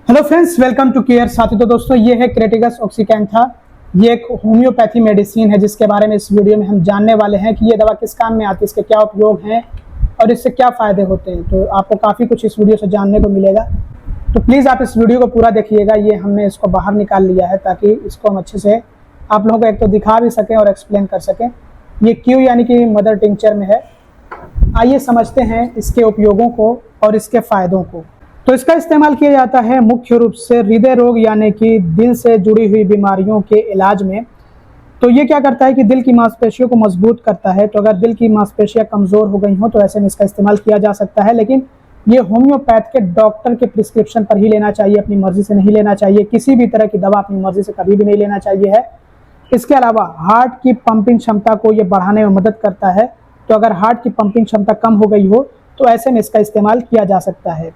Hello friends, welcome to care Saathi. तो दोस्तों, ये है क्रेटिगस ऑक्सीकैंथा। ये एक होम्योपैथी मेडिसिन है जिसके बारे में इस वीडियो में हम जानने वाले हैं कि ये दवा किस काम में आती है, इसके क्या उपयोग हैं और इससे क्या फ़ायदे होते हैं। तो आपको काफ़ी कुछ इस वीडियो से जानने को मिलेगा, तो प्लीज़ आप इस वीडियो को पूरा देखिएगा। ये हमने इसको बाहर निकाल लिया है ताकि इसको हम अच्छे से आप लोगों को एक तो दिखा भी सकें और एक्सप्लेन कर सकें। ये क्यू यानी कि मदर टिंचर में है। आइए समझते हैं इसके उपयोगों को और इसके फ़ायदों को। तो इसका इस्तेमाल किया जाता है मुख्य रूप से हृदय रोग यानी कि दिल से जुड़ी हुई बीमारियों के इलाज में। तो ये क्या करता है कि दिल की मांसपेशियों को मजबूत करता है। तो अगर दिल की मांसपेशियां कमज़ोर हो गई हों तो ऐसे में इसका इस्तेमाल किया जा सकता है, लेकिन ये होम्योपैथ के डॉक्टर के प्रिस्क्रिप्शन पर ही लेना चाहिए, अपनी मर्जी से नहीं लेना चाहिए। किसी भी तरह की दवा अपनी मर्जी से कभी भी नहीं लेना चाहिए है। इसके अलावा हार्ट की पंपिंग क्षमता को ये बढ़ाने में मदद करता है। तो अगर हार्ट की पंपिंग क्षमता कम हो गई हो तो ऐसे में इसका इस्तेमाल किया जा सकता है।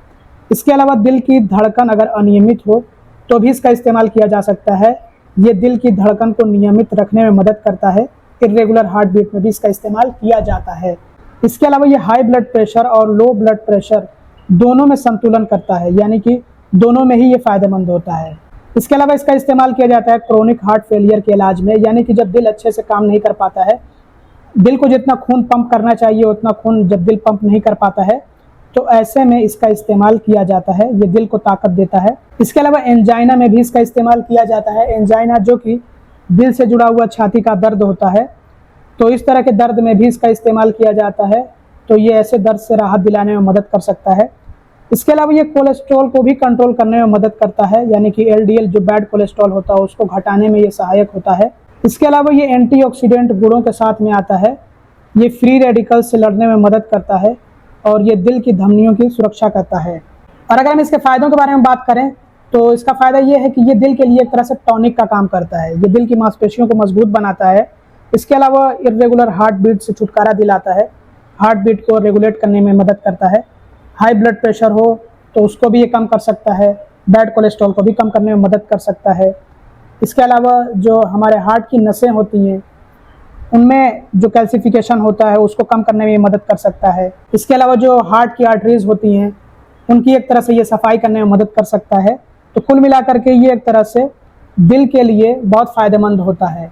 इसके अलावा दिल की धड़कन अगर अनियमित हो तो भी इसका इस्तेमाल किया जा सकता है। ये दिल की धड़कन को नियमित रखने में मदद करता है। इर्रेगुलर हार्ट बीट में भी इसका इस्तेमाल किया जाता है। इसके अलावा ये हाई ब्लड प्रेशर और लो ब्लड प्रेशर दोनों में संतुलन करता है, यानी कि दोनों में ही ये फायदेमंद होता है। इसके अलावा इसका इस्तेमाल किया जाता है क्रोनिक हार्ट फेलियर के इलाज में, यानी कि जब दिल अच्छे से काम नहीं कर पाता है, दिल को जितना खून पंप करना चाहिए उतना खून जब दिल पंप नहीं कर पाता है, तो ऐसे में इसका इस्तेमाल किया जाता है। ये दिल को ताकत देता है। इसके अलावा एंजाइना में भी इसका इस्तेमाल किया जाता है। एंजाइना जो कि दिल से जुड़ा हुआ छाती का दर्द होता है, तो इस तरह के दर्द में भी इसका इस्तेमाल किया जाता है। तो ये ऐसे दर्द से राहत दिलाने में मदद कर सकता है। इसके अलावा ये कोलेस्ट्रॉल को भी कंट्रोल करने में मदद करता है, यानी कि LDL जो बैड कोलेस्ट्रॉल होता है उसको घटाने में ये सहायक होता है। इसके अलावा ये एंटीऑक्सीडेंट गुणों के साथ में आता है। ये फ्री रेडिकल्स से लड़ने में मदद करता है और ये दिल की धमनियों की सुरक्षा करता है। और अगर हम इसके फायदों के बारे में बात करें तो इसका फायदा ये है कि ये दिल के लिए एक तरह से टॉनिक का काम करता है। ये दिल की मांसपेशियों को मजबूत बनाता है। इसके अलावा इर्रेगुलर हार्ट बीट से छुटकारा दिलाता है। हार्ट बीट को रेगुलेट करने में मदद करता है। हाई ब्लड प्रेशर हो तो उसको भी ये कम कर सकता है। बैड कोलेस्ट्रॉल को भी कम करने में मदद कर सकता है। इसके अलावा जो हमारे हार्ट की नसें होती हैं उनमें जो कैल्सिफिकेशन होता है उसको कम करने में मदद कर सकता है। इसके अलावा जो हार्ट की आर्टरीज होती हैं उनकी एक तरह से ये सफाई करने में मदद कर सकता है। तो कुल मिलाकर के ये एक तरह से दिल के लिए बहुत फ़ायदेमंद होता है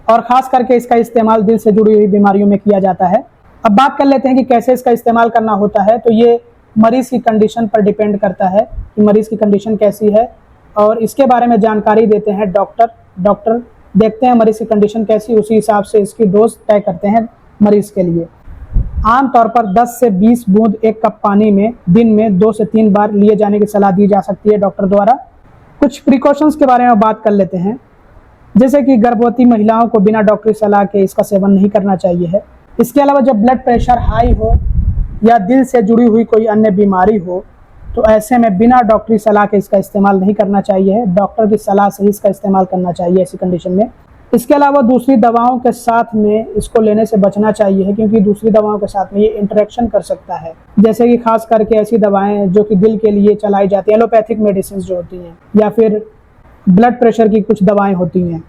और ख़ास करके इसका इस्तेमाल दिल से जुड़ी हुई बीमारियों में किया जाता है। अब बात कर लेते हैं कि कैसे इसका इस्तेमाल करना होता है। तो ये मरीज़ की कंडीशन पर डिपेंड करता है कि मरीज़ की कंडीशन कैसी है, और इसके बारे में जानकारी देते हैं डॉक्टर देखते हैं मरीज़ की कंडीशन कैसी, उसी हिसाब से इसकी डोज तय करते हैं मरीज़ के लिए। आमतौर पर 10 से 20 बूंद एक कप पानी में दिन में 2 से 3 बार लिए जाने की सलाह दी जा सकती है डॉक्टर द्वारा। कुछ प्रिकॉशंस के बारे में बात कर लेते हैं, जैसे कि गर्भवती महिलाओं को बिना डॉक्टरी सलाह के इसका सेवन नहीं करना चाहिए है। इसके अलावा जब ब्लड प्रेशर हाई हो या दिल से जुड़ी हुई कोई अन्य बीमारी हो तो ऐसे में बिना डॉक्टरी सलाह के इसका इस्तेमाल नहीं करना चाहिए है। डॉक्टर की सलाह से ही इसका इस्तेमाल करना चाहिए ऐसी कंडीशन में। इसके अलावा दूसरी दवाओं के साथ में इसको लेने से बचना चाहिए है, क्योंकि दूसरी दवाओं के साथ में ये इंटरेक्शन कर सकता है। जैसे कि खास करके ऐसी दवाएं जो कि दिल के लिए चलाई जाती हैं, एलोपैथिक मेडिसिन जो होती हैं, या फिर ब्लड प्रेशर की कुछ दवाएँ होती हैं।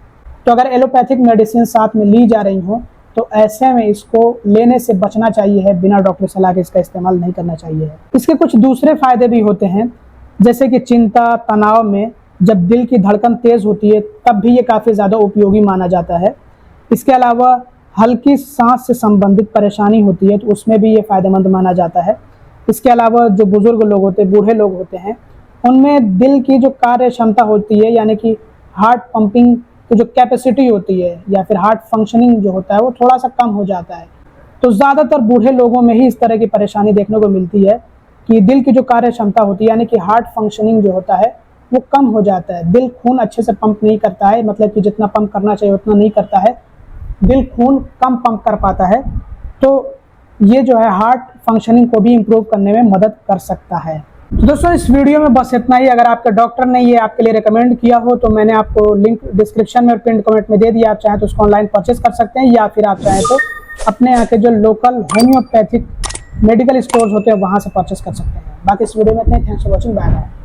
तो अगर एलोपैथिक मेडिसिन साथ में ली जा रही हों तो ऐसे में इसको लेने से बचना चाहिए है। बिना डॉक्टर सलाह के इसका इस्तेमाल नहीं करना चाहिए है। इसके कुछ दूसरे फायदे भी होते हैं, जैसे कि चिंता तनाव में जब दिल की धड़कन तेज होती है तब भी ये काफ़ी ज़्यादा उपयोगी माना जाता है। इसके अलावा हल्की सांस से संबंधित परेशानी होती है तो उसमें भी ये फ़ायदेमंद माना जाता है। इसके अलावा जो बुज़ुर्ग लोग होते हैं, बूढ़े लोग होते हैं, उनमें दिल की जो कार्य क्षमता होती है, यानी कि हार्ट पंपिंग तो जो कैपेसिटी होती है या फिर हार्ट फंक्शनिंग जो होता है वो थोड़ा सा कम हो जाता है। तो ज़्यादातर बूढ़े लोगों में ही इस तरह की परेशानी देखने को मिलती है कि दिल की जो कार्य क्षमता होती है, यानी कि हार्ट फंक्शनिंग जो होता है वो कम हो जाता है। दिल खून अच्छे से पंप नहीं करता है, मतलब कि जितना पंप करना चाहिए उतना नहीं करता है। दिल खून कम पंप कर पाता है। तो ये जो है हार्ट फंक्शनिंग को भी इम्प्रूव करने में मदद कर सकता है। तो दोस्तों, इस वीडियो में बस इतना ही। अगर आपके डॉक्टर ने ये आपके लिए रिकमेंड किया हो तो मैंने आपको लिंक डिस्क्रिप्शन में और पिन कमेंट में दे दिया। आप चाहें तो उसको ऑनलाइन परचेस कर सकते हैं, या फिर आप चाहें तो अपने यहाँ के जो लोकल होम्योपैथिक मेडिकल स्टोर्स होते हैं वहाँ से परचेस कर सकते हैं। बाकी इस वीडियो में इतना ही। Thanks for watching. Bye bye.